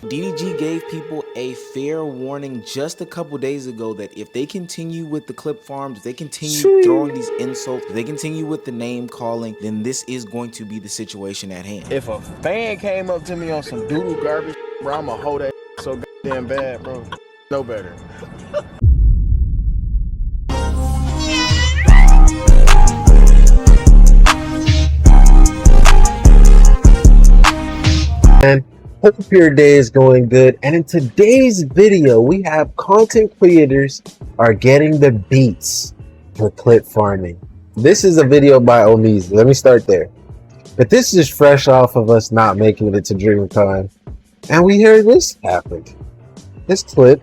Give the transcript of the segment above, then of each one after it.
DDG gave people a fair warning just a couple days ago that if they continue with the clip farms, if they continue throwing these insults, if they continue with the name calling, then this is going to be the situation at hand. If a fan came up to me on some doodle garbage, bro, I'ma hold that so goddamn bad, bro. No better. And hope your day is going good. And in today's video, we have content creators are getting the beats for clip farming. This is a video by Omizi. Let me start there. But this is fresh off of us not making it to DreamCon. And we heard this happened. This clip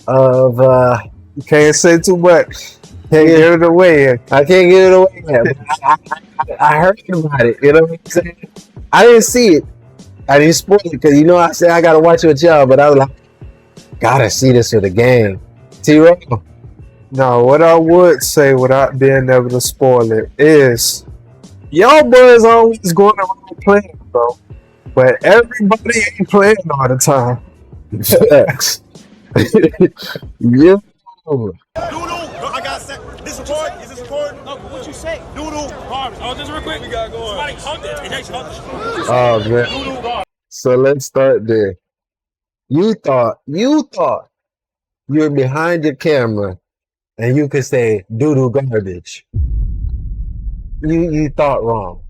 of you can't say too much. Can't give it away. I can't give it away yet. I heard about it. You know what I'm saying? I didn't see it. I didn't spoil it because you know I said I gotta watch it with y'all, but I was like, gotta see this with the game. T-Row. No, what I would say without being able to spoil it is y'all boys always going around playing, bro. But everybody ain't playing all the time. Yeah. Doodle, I got set. This recording? Is this recording? No, what you say? Doodle, garbage. Oh, just real quick. We got going. Somebody hugged it. It hugged it. Oh man. Doodle, garbage. So let's start there. You thought you were behind your camera and you could say doodle garbage. You thought wrong.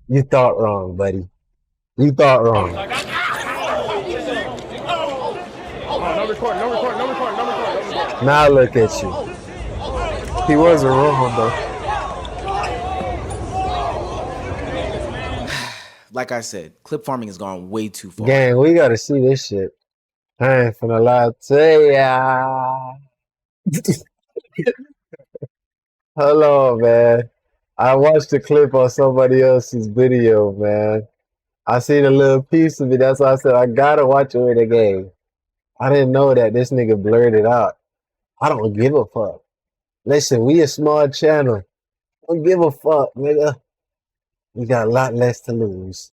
You thought wrong, buddy. You thought wrong. No recording, no recording, no recording, no recording. Now look at you. He wasn't wrong though. Like I said, clip farming has gone way too far. Gang, we gotta see this shit. I ain't finna lie to ya. Hold on, man. I watched the clip on somebody else's video, man. I seen a little piece of it. That's why I said I gotta watch it with the game. I didn't know that this nigga blurred it out. I don't give a fuck. Listen, we a small channel. Don't give a fuck, nigga. We got a lot less to lose.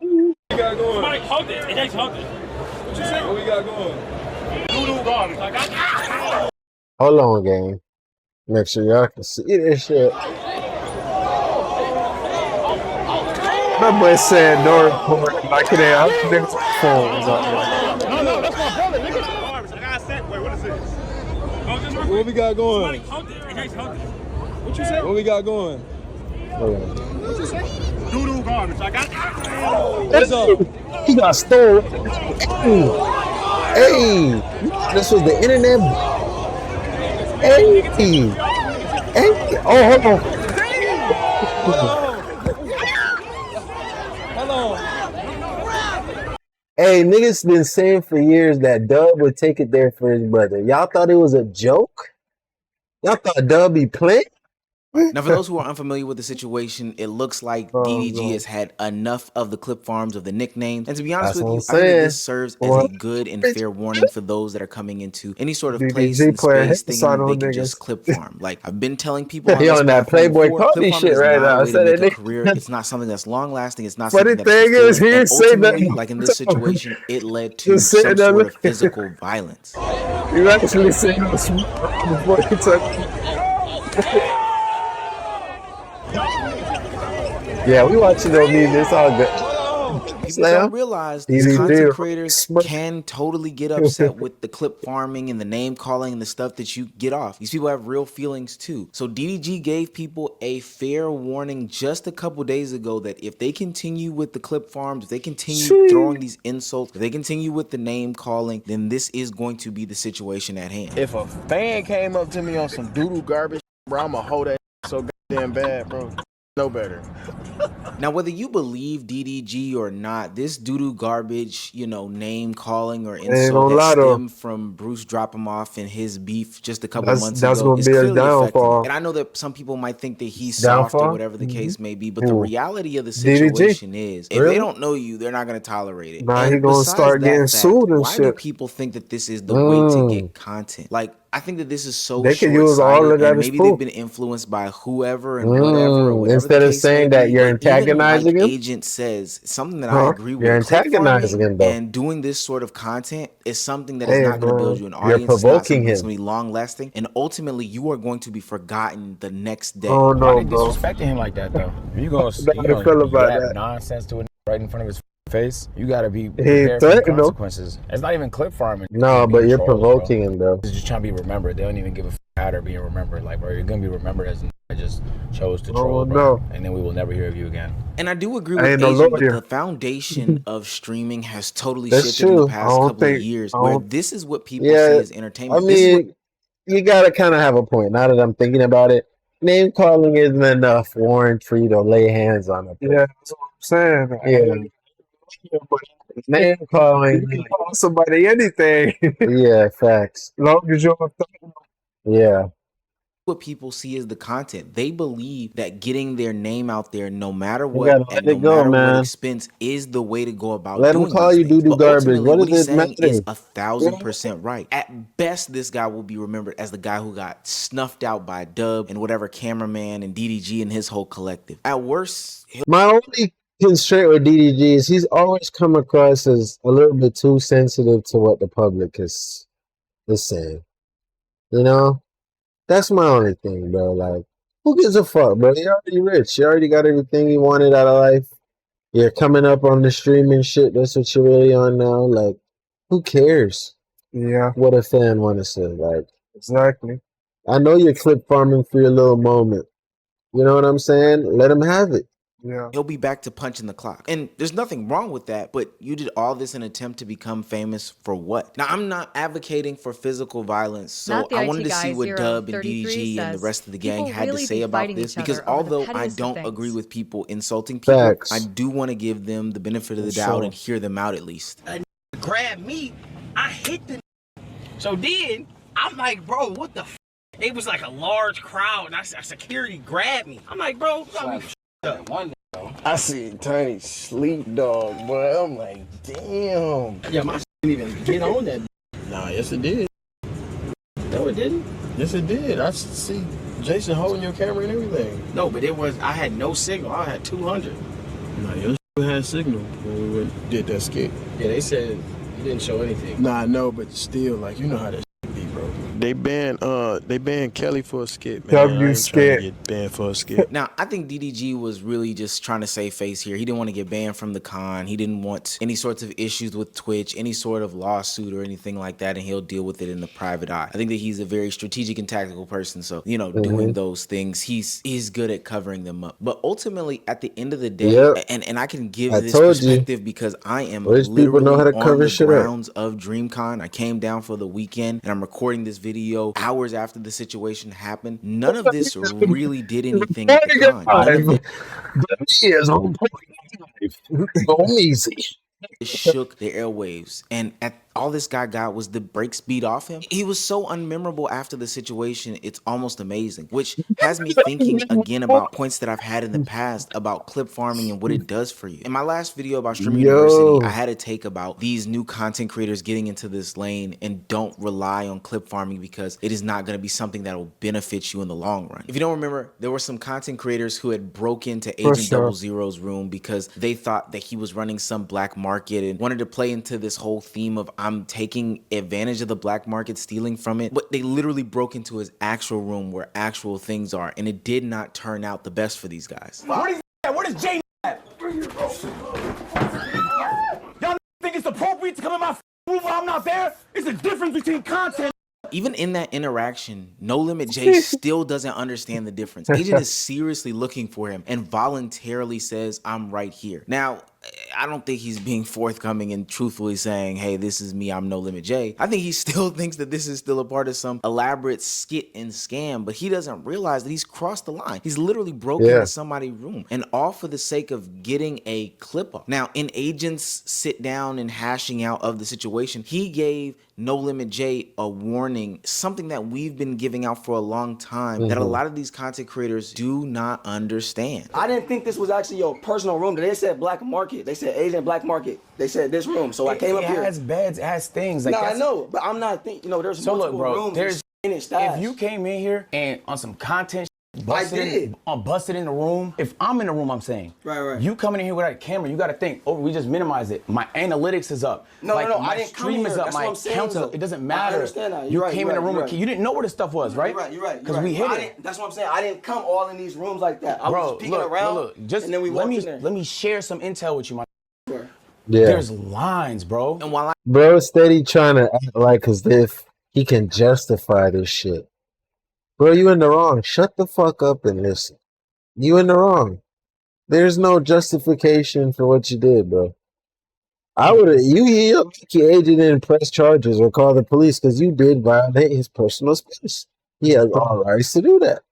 We got going. Somebody hugged it. It hugged it. What you say? What we got going? Doodle, garbage. Hold on, gang. Make sure y'all can see this shit. My boy said no recording like it ain't out there phones out there. No, that's my brother, nigga. Garbage. I got set. Wait, what is this? Oh, just real quick. What we got going? Somebody hugged it. It hugged it. What you say? What we got going? Hold on. What you say? Doodle, garbage. I got What's up? He got stolen. Hey, this was the internet. Hey, hey. Oh, hold on. Hello. Hey, niggas been saying for years that Dub would take it there for his brother. Y'all thought it was a joke? Y'all thought Dub be playing? Now, for those who are unfamiliar with the situation, it looks like DDG has had enough of the clip farms, of the nicknames. And to be honest with you, I think this serves as a good and fair warning for those that are coming into any sort of place and space thinking they can just clip farm. Like, I've been telling people on that Playboy Cody shit right now. I said it. Career. It's not something that's long lasting. It's not something that's fulfilling. And ultimately, like in this situation, it led to some sort of physical violence. You actually saying this before you took. Yeah, we watching on me. It's all good. People don't realize these content creators can totally get upset with the clip farming and the name calling and the stuff that you get off. These people have real feelings too. So DDG gave people a fair warning just a couple days ago that if they continue with the clip farms, if they continue throwing these insults, if they continue with the name calling, then this is going to be the situation at hand. If a fan came up to me on some doodle garbage, bro, I'ma hold that so goddamn bad, bro. No better. Now, whether you believe DDG or not, this doo-doo garbage, you know, name calling or insult that stemmed from Bruce dropping him off in his beef just a couple months ago is clearly affecting. And I know that some people might think that he's soft or whatever the case may be, but the reality of the situation is, if they don't know you, they're not going to tolerate it. Nah, he gonna start getting sued and why shit. do people think that this is the way to get content? Like, I think that this is so They can use all short-sighted, of that and as maybe proof. they've been influenced by whoever and whatever, or whatever Instead the of case may saying that be. you're But even like antagonizing him, Agent says, something that I Huh? agree you're with, clip antagonizing farming him though. and doing this sort of content is something that is Hey, not going to build man. you an You're audience. It's not provoking something that's him. going to be long-lasting, and ultimately you are going to be forgotten the next day. Oh, Why no, they bro. disrespecting him like that though? If you How gonna you feel about yap that? nonsense to a right in front of his face, you gotta be He prepared for the threatened him. consequences. It's not even clip farming. No, Being but you're trolls, bro. provoking him though. It's just trying to be remembered. They don't even give a out or being remembered. Like, bro, you're gonna be remembered as I just chose to troll, Oh, bro. no. And then we will never hear of you again. And I do agree I with ain't no Agent, but lawyer. the foundation of streaming has totally That's shifted in the true. I past don't couple of think. years, I where don't. this is what people Yeah, see as I entertainment. This is what mean, you gotta kind of have a point. Now that I'm thinking about it, name calling isn't enough warrant for you to lay hands on a person. Yeah, that's what I'm saying. Yeah, name You calling. can call somebody anything, as Yeah, facts. long as you're on top. Yeah, what people see as the content. They believe that getting their name out there, no matter you what, gotta at let no it go, matter what man. expense, is the way to go about Let them doing call these you things. doo-doo But garbage. ultimately, What what does he's it saying is matter? 1,000% right. At best, this guy will be remembered as the guy who got snuffed out by Dub and whatever cameraman and DDG and his whole collective. At worst, My only constraint with DDG is he's always come across as a little bit too sensitive to what the public is saying. You know? That's my only thing, bro. Like, who gives a fuck, bro? You're already rich. You already got everything you wanted out of life. You're coming up on the streaming shit. That's what you're really on now. Like, who cares Yeah, what a fan want to say? Like, exactly. I know you're clip farming for your little moment. You know what I'm saying? Let him have it. Yeah. he'll be back to punching the clock. And there's nothing wrong with that, but you did all this in an attempt to become famous for what? Now, I'm not advocating for physical violence, so Not the I IT wanted to see guy, what Dub and 033 DDG and the says, rest of the gang "People had to really say be about fighting this, each because other over the although I pettiest of don't things." agree with people insulting people, Facts. I do want to give them the benefit of the doubt Sure. and hear them out at least. Grab me, I hit the. So then I'm like, bro, what the? It was like a large crowd, and security grabbed me. I'm like, bro, you got me up. I see Tiny sleep dog, boy. I'm like, damn. Yeah, my didn't even get on that. Nah, yes it did. No, it didn't. Yes it did. I see Jason holding your camera and everything. No, but it was. I had no signal. I had 200. Nah, your had signal when we did that skit. Yeah, they said it didn't show anything. Nah, I know, but still, like, you know how that be, bro. They banned Kelly for a skit, man. W I ain't skit. trying to get banned for a skit. Now, I think DDG was really just trying to save face here. He didn't want to get banned from the con. He didn't want any sorts of issues with Twitch, any sort of lawsuit or anything like that, and he'll deal with it in the private eye. I think that he's a very strategic and tactical person, so, you know, doing those things, he's good at covering them up. But ultimately, at the end of the day, Yep. and I can give I this told you. perspective because I am Rich people literally know how to on cover the shit up. grounds of DreamCon. I came down for the weekend, and I'm recording this video hours after the situation happened. None of this really did anything at the con. None of it Is on point. Go easy. shook the airwaves, and all this guy got was the brakes beat off him. He was so unmemorable after the situation, it's almost amazing, which has me thinking again about points that I've had in the past about clip farming and what it does for you. In my last video about Streamer University, I had a take about these new content creators getting into this lane and don't rely on clip farming because it is not going to be something that will benefit you in the long run. If you don't remember, there were some content creators who had broke into Agent 00's room because they thought that he was running some black market and wanted to play into this whole theme of I'm taking advantage of the black market, stealing from it. But they literally broke into his actual room where actual things are, and it did not turn out the best for these guys. Where is Jay at? Y'all think it's appropriate to come in my room while I'm not there? It's a difference between content. Even in that interaction, No Limit Jay still doesn't understand the difference. Agent is seriously looking for him and voluntarily says, I'm right here. Now, I don't think he's being forthcoming and truthfully saying, hey, this is me, I'm No Limit Jay. I think he still thinks that this is still a part of some elaborate skit and scam, but he doesn't realize that he's crossed the line. He's literally broken into somebody's room, and all for the sake of getting a clip up. Now, in Agent's sit down and hashing out of the situation, he gave No Limit Jay a warning, something that we've been giving out for a long time, that a lot of these content creators do not understand. I didn't think this was actually your personal room. They said black market. They said Asian black market. They said this room. So I came up here. It has beds, it has things. Like I know, but I'm not thinking, there's so multiple look, bro, rooms. there's If you came in here and on some content, busted in the room. If I'm in the room, I'm saying, right. You coming in here without a camera, you got to think. Oh, we just minimize it. My analytics is up. No, like, I didn't come here. Is up. That's My what I'm saying. counter, it doesn't matter. I understand that. You came in the room. You didn't know where the stuff was, right? You're right. Because we hit it. That's what I'm saying. I didn't come all in these rooms like that. I was peeking around, just and then we walked in there. Let me share some intel with you, my. Sure. Yeah. There's lines, bro. And while Bro steady trying to act like as if he can justify this shit. Bro, you in the wrong. Shut the fuck up and listen. You in the wrong. There's no justification for what you did, bro. I would have, your agent didn't press charges or call the police because you did violate his personal space. He has all rights to do that.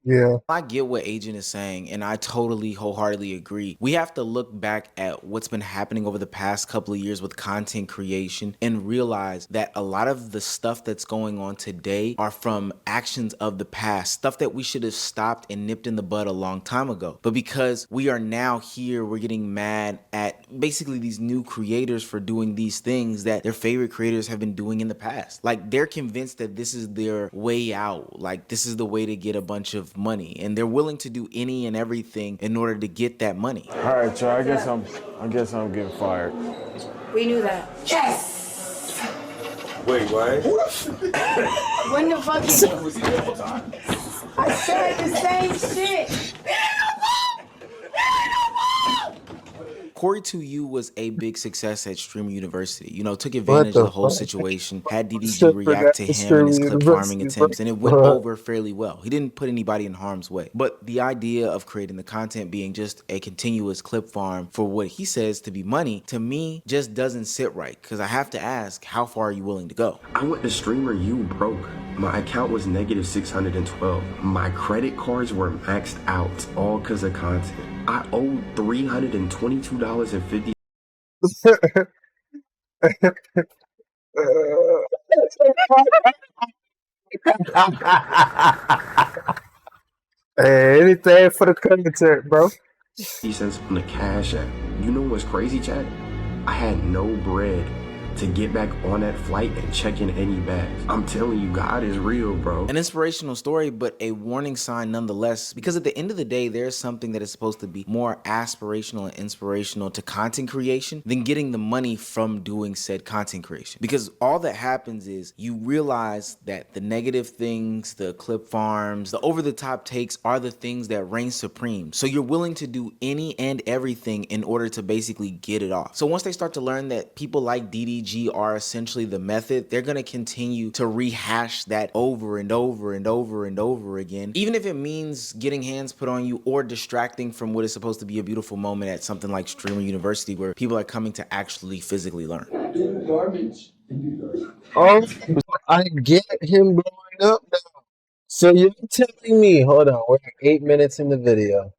Yeah. I get what Agent is saying, and I totally wholeheartedly agree. We have to look back at what's been happening over the past couple of years with content creation and realize that a lot of the stuff that's going on today are from actions of the past, stuff that we should have stopped and nipped in the bud a long time ago. But because we are now here, we're getting mad at basically these new creators for doing these things that their favorite creators have been doing in the past. Like, they're convinced that this is their way out. Like, this is the way to get a bunch of money, and they're willing to do any and everything in order to get that money. All right, y'all. I guess I'm getting fired. We knew that. Yes! Wait, what? When the fuck I said the same shit. Corey2U was a big success at Streamer University. You know, took advantage of the whole situation, had DDG react to him and his clip farming attempts, and it went over fairly well. He didn't put anybody in harm's way. But the idea of creating the content being just a continuous clip farm for what he says to be money, to me, just doesn't sit right. Because I have to ask, how far are you willing to go? I went to Streamer U broke. My account was negative 612. My credit cards were maxed out, all because of content. I owed $322.50. Hey, anything for the content, bro. Cents on the Cash App. You know what's crazy, Chad? I had no bread to get back on that flight and check in any bags. I'm telling you, God is real, bro. An inspirational story, but a warning sign nonetheless, because at the end of the day, there's something that is supposed to be more aspirational and inspirational to content creation than getting the money from doing said content creation. Because all that happens is you realize that the negative things, the clip farms, the over-the-top takes are the things that reign supreme. So you're willing to do any and everything in order to basically get it off. So once they start to learn that people like DDG are essentially the method, they're going to continue to rehash that over and over and over and over again, even if it means getting hands put on you or distracting from what is supposed to be a beautiful moment at something like Streamer University, where people are coming to actually physically learn. Oh, I get him blowing up now. So you're telling me, hold on, we're 8 minutes in the video.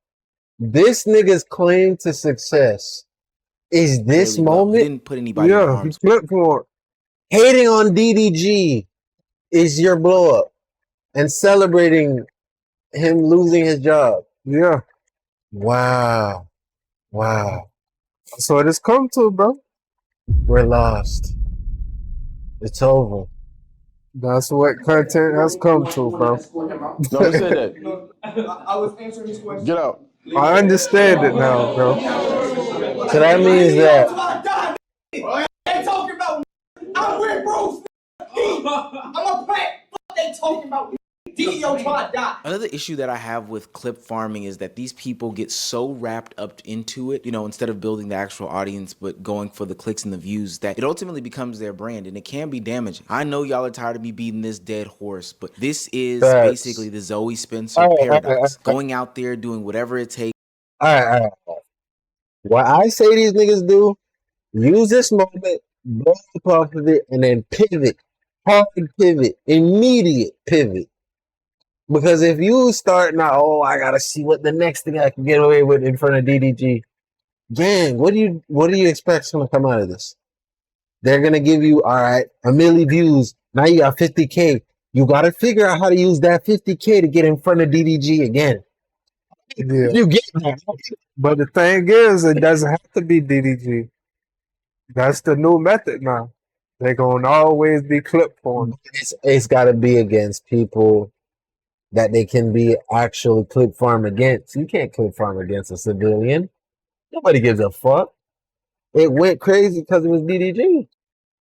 This nigga's claim to success is this moment? He didn't put anybody in harm's way. Hating on DDG is your blow up, and celebrating him losing his job. Yeah. Wow. Wow. That's what it's come to, bro. We're lost. It's over. That's what content has come to, bro. No, who said that? I was answering this question. Get out. I understand it now, bro. So that means that They talking about I'm with Bruce. I'm a plant. Fuck they talking about. DDO trying to die. Another issue that I have with clip farming is that these people get so wrapped up into it, you know, instead of building the actual audience, but going for the clicks and the views, that it ultimately becomes their brand, and it can be damaging. I know y'all are tired of me beating this dead horse, but this is basically the Zoe Spencer paradox. Going out there, doing whatever it takes. all right. What I say these niggas do, use this moment, blow up off of it, and then pivot. Hard pivot. Immediate pivot. Because if you start now, oh, I gotta see what the next thing I can get away with in front of DDG. Gang, what do you expect's gonna come out of this? They're gonna give you, all right, 1 million views. Now you got 50K. You gotta figure out how to use that 50K to get in front of DDG again. Yeah. You get that. But the thing is, it doesn't have to be DDG. That's the new method now. They're gonna always be clip form. It's got to be against people that they can be actually clip farm against. You can't clip farm against a civilian. Nobody gives a fuck. It went crazy because it was DDG.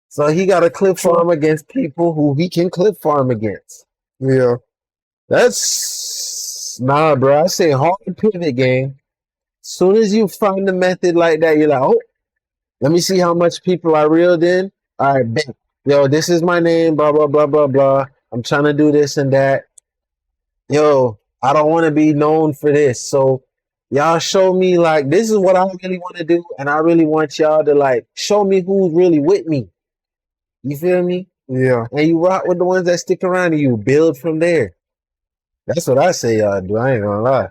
So he got to clip farm against people who he can clip farm against. Yeah. That's nah, bro. I say hard pivot game. Soon as you find a method like that, you're like, oh, let me see how much people I reeled in. All right, bet. Yo, this is my name, blah, blah, blah, blah, blah. I'm trying to do this and that. Yo, I don't want to be known for this. So y'all show me like this is what I really want to do, and I really want y'all to like show me who's really with me. You feel me? Yeah. And you rock with the ones that stick around and you build from there. That's what I say y'all do. I ain't gonna lie.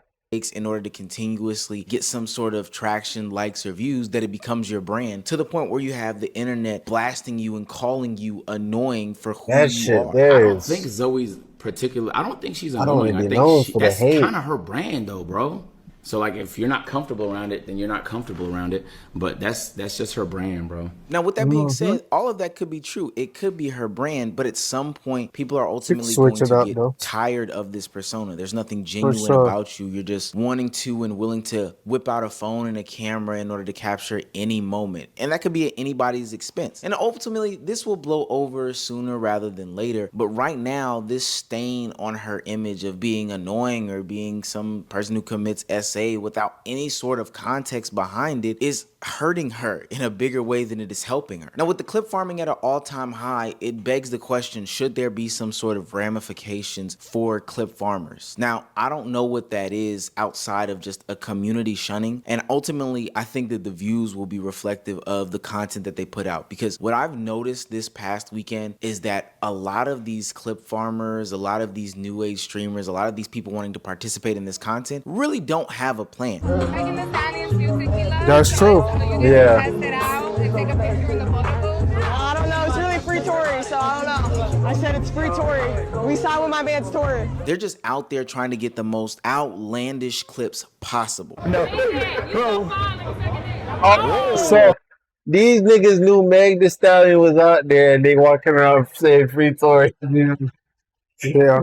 In order to continuously get some sort of traction, likes, or views, that it becomes your brand to the point where you have the internet blasting you and calling you annoying for who That you shit are. there I don't is. think Zoe's particular. I don't think she's I don't annoying. wanna I be known think for the that's hate. kind of her brand, though, bro. So like, if you're not comfortable around it, then you're not comfortable around it. But that's just her brand, bro. Now, with that being said, all of that could be true. It could be her brand, but at some point, people are ultimately switch going it to up, get though. tired of this persona. There's nothing genuine sure. about you. You're just wanting to and willing to whip out a phone and a camera in order to capture any moment. And that could be at anybody's expense. And ultimately, this will blow over sooner rather than later. But right now, this stain on her image of being annoying or being some person who commits SA without any sort of context behind it is hurting her in a bigger way than it is helping her. Now, with the clip farming at an all-time high, it begs the question, should there be some sort of ramifications for clip farmers? Now, I don't know what that is outside of just a community shunning, and ultimately, I think that the views will be reflective of the content that they put out, because what I've noticed this past weekend is that a lot of these clip farmers, a lot of these new age streamers, a lot of these people wanting to participate in this content really don't have a plan. That's true. Yeah. I don't know. It's really free Tory, so I don't know. I said it's free Tory. We signed with my man's Tory. They're just out there trying to get the most outlandish clips possible. No, bro. So these niggas knew Meg Thee Stallion was out there and they walking around saying free Tory. Yeah.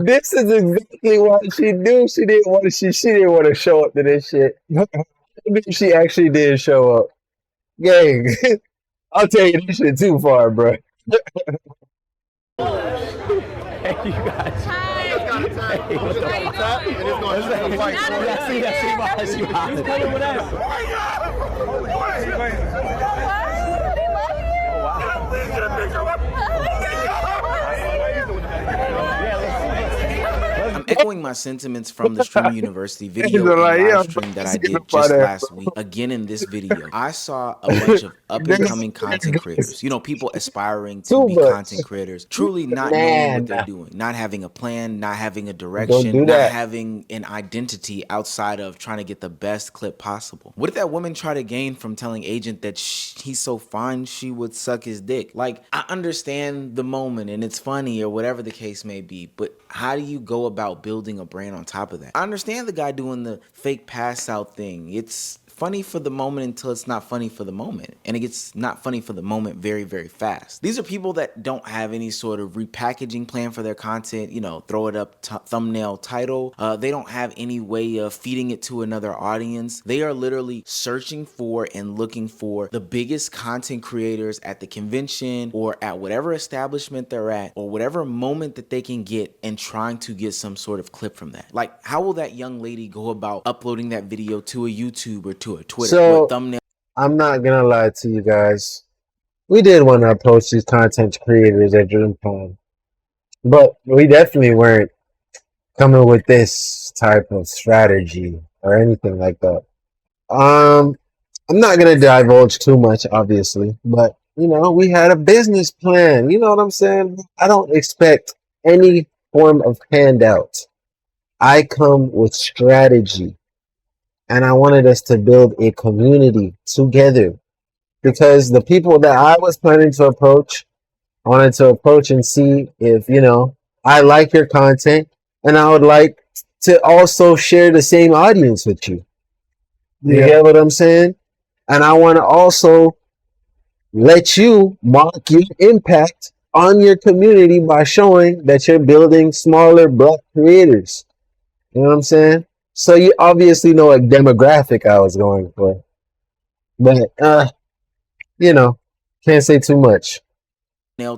This is exactly what she do. She didn't want to show up to this shit. Maybe she actually did show up. Gang, I'll tell you this shit too far, bro. Hey, you guys. I'm echoing my sentiments from the Streamer University video They're and like, yeah, live stream that I let's get did up just out of here, last week. Again, in this video, I saw a bunch of up-and-coming content creators. You know, people aspiring to be content creators, truly not knowing what they're doing, not having a plan, not having a direction, do not that. having an identity outside of trying to get the best clip possible. What did that woman try to gain from telling Agent that he's so fine she would suck his dick? Like, I understand the moment and it's funny or whatever the case may be, but how do you go about building a brand on top of that? I understand the guy doing the fake pass out thing. It's funny for the moment until it's not funny for the moment. And it gets not funny for the moment very, very fast. These are people that don't have any sort of repackaging plan for their content, you know, throw it up thumbnail title. They don't have any way of feeding it to another audience. They are literally searching for and looking for the biggest content creators at the convention or at whatever establishment they're at or whatever moment that they can get and trying to get some sort of clip from that. Like, how will that young lady go about uploading that video to a YouTube or to a Twitter? So, What thumbnail? I'm not gonna lie to you guys. We did want to approach these content creators at DreamCon, but we definitely weren't coming with this type of strategy or anything like that. I'm not gonna divulge too much, obviously, but you know, we had a business plan. You know what I'm saying? I don't expect any form of handout. I come with strategy. And I wanted us to build a community together because the people that I was planning to approach, I wanted to approach and see if, you know, I like your content and I would like to also share the same audience with you. You get what I'm saying? And I want to also let you mark your impact on your community by showing that you're building smaller Black creators. You know what I'm saying? So you obviously know what demographic I was going for. But you know, can't say too much.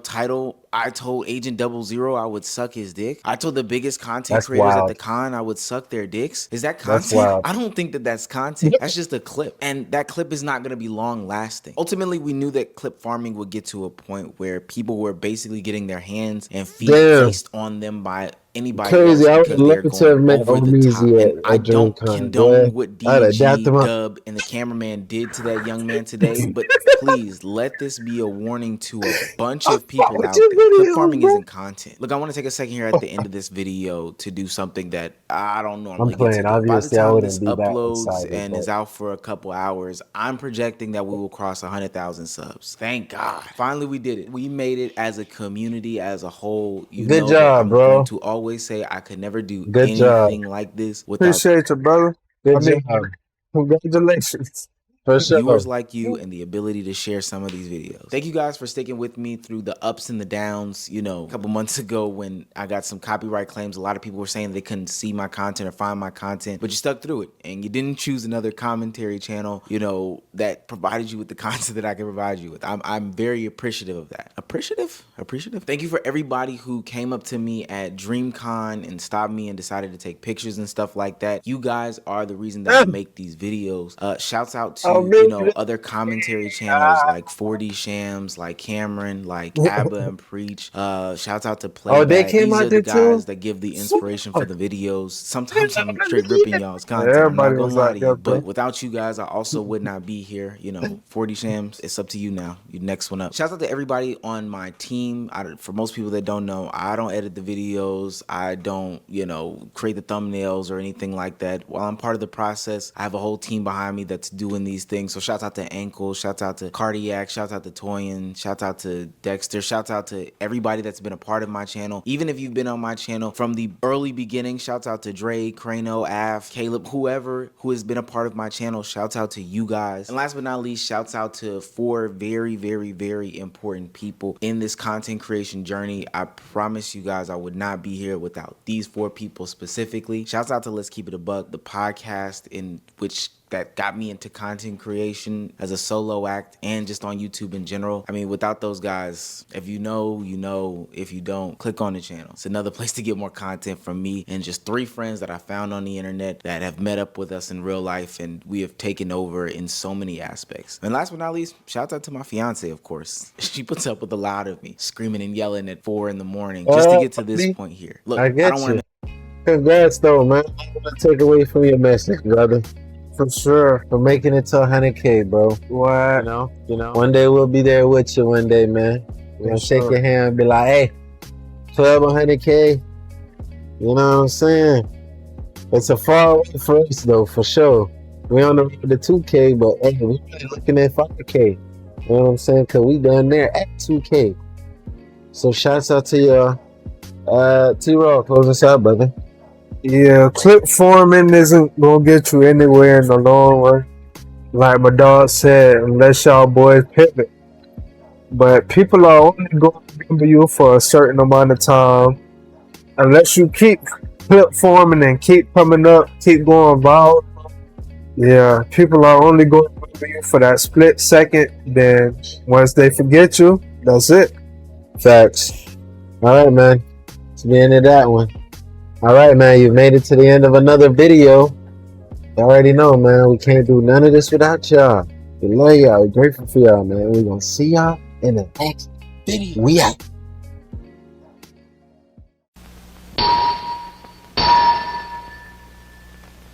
Title, I told Agent 00 I would suck his dick. I told the biggest content That's creators at wild. the con I would suck their dicks. Is that That's content? wild. I don't think that that's content. That's just a clip. And that clip is not going to be long lasting. Ultimately, we knew that clip farming would get to a point where people were basically getting their hands and feet placed on them by anybody Crazy. I else would because they're love to have going met over the top. Omizi And I at don't DreamCon. condone Boy, what I'd adapt DDG, him up. Dub, and the cameraman did to that young man today, but please let this be a warning to a bunch of people out there. Clip farming isn't content. Look, I want to take a second here at the end of this video to do something that I don't normally get to do. By the time this uploads and is out for a couple hours, I'm projecting that we will cross 100,000 subs. Thank God. Finally, we did it. We made it as a community, as a whole. You know that I'm going to always say I could never do anything like this without Appreciate you, brother. Good job. Congratulations. For sure. Viewers like you and the ability to share some of these videos. Thank you guys for sticking with me through the ups and the downs. You know, a couple months ago when I got some copyright claims, a lot of people were saying they couldn't see my content or find my content, but you stuck through it and you didn't choose another commentary channel, you know, that provided you with the content that I can provide you with. I'm very appreciative of that. Appreciative? Thank you for everybody who came up to me at DreamCon and stopped me and decided to take pictures and stuff like that. You guys are the reason that I make these videos. Shouts out to you know, other commentary channels like 4D Shams, like Cameron, like Abba and Preach. Shouts out to Playback. They came These out are there the guys too? that give the inspiration for the videos. Sometimes I'm straight ripping y'all's content. I'm not gonna lie to you, but without you guys, I also would not be here. You know, 4D Shams, it's up to you now. You next one up. Shouts out to everybody on my team. For most people that don't know, I don't edit the videos. I don't, you know, create the thumbnails or anything like that. While I'm part of the process, I have a whole team behind me that's doing these things. So shouts out to Ankle, shouts out to Cardiac, shouts out to Toyin, shouts out to Dexter, shouts out to everybody that's been a part of my channel. Even if you've been on my channel from the early beginning, shouts out to Dre, Crano, Af, Caleb, whoever who has been a part of my channel, shouts out to you guys. And last but not least, shouts out to 4 very, very, very important people in this content creation journey. I promise you guys I would not be here without these 4 people specifically. Shouts out to Let's Keep It a Buck, the podcast in which that got me into content creation as a solo act and just on YouTube in general. I mean, without those guys, if you know, you know. If you don't, click on the channel. It's another place to get more content from me and just 3 friends that I found on the internet that have met up with us in real life, and we have taken over in so many aspects. And last but not least, shout out to my fiance, of course. She puts up with a lot of me screaming and yelling at 4 in the morning just to get to this point here. Look, I don't want to. Congrats though, man. I'm gonna take away from your message, brother. For sure. For making it to 100K, bro. What? You know. One day we'll be there with you one day, man. We're gonna shake your hand and be like, hey, 100K. You know what I'm saying? It's a far way for us though, for sure. We're on the road to 2K, but hey, we're really looking at 5K. You know what I'm saying? Cause we done there at 2K. So shouts out to your T-Raw. Close us out, brother. Yeah, clip forming isn't gonna get you anywhere in the long run. Like my dog said, unless y'all boys pivot. But people are only going to remember you for a certain amount of time. Unless you keep clip forming and keep coming up, keep going viral. Yeah, people are only going to remember you for that split second. Then once they forget you, that's it. Facts. All right, man. It's the end of that one. All right, man. You've made it to the end of another video. You already know, man. We can't do none of this without y'all. We love y'all. We're grateful for y'all, man. We're going to see y'all in the next video. We out.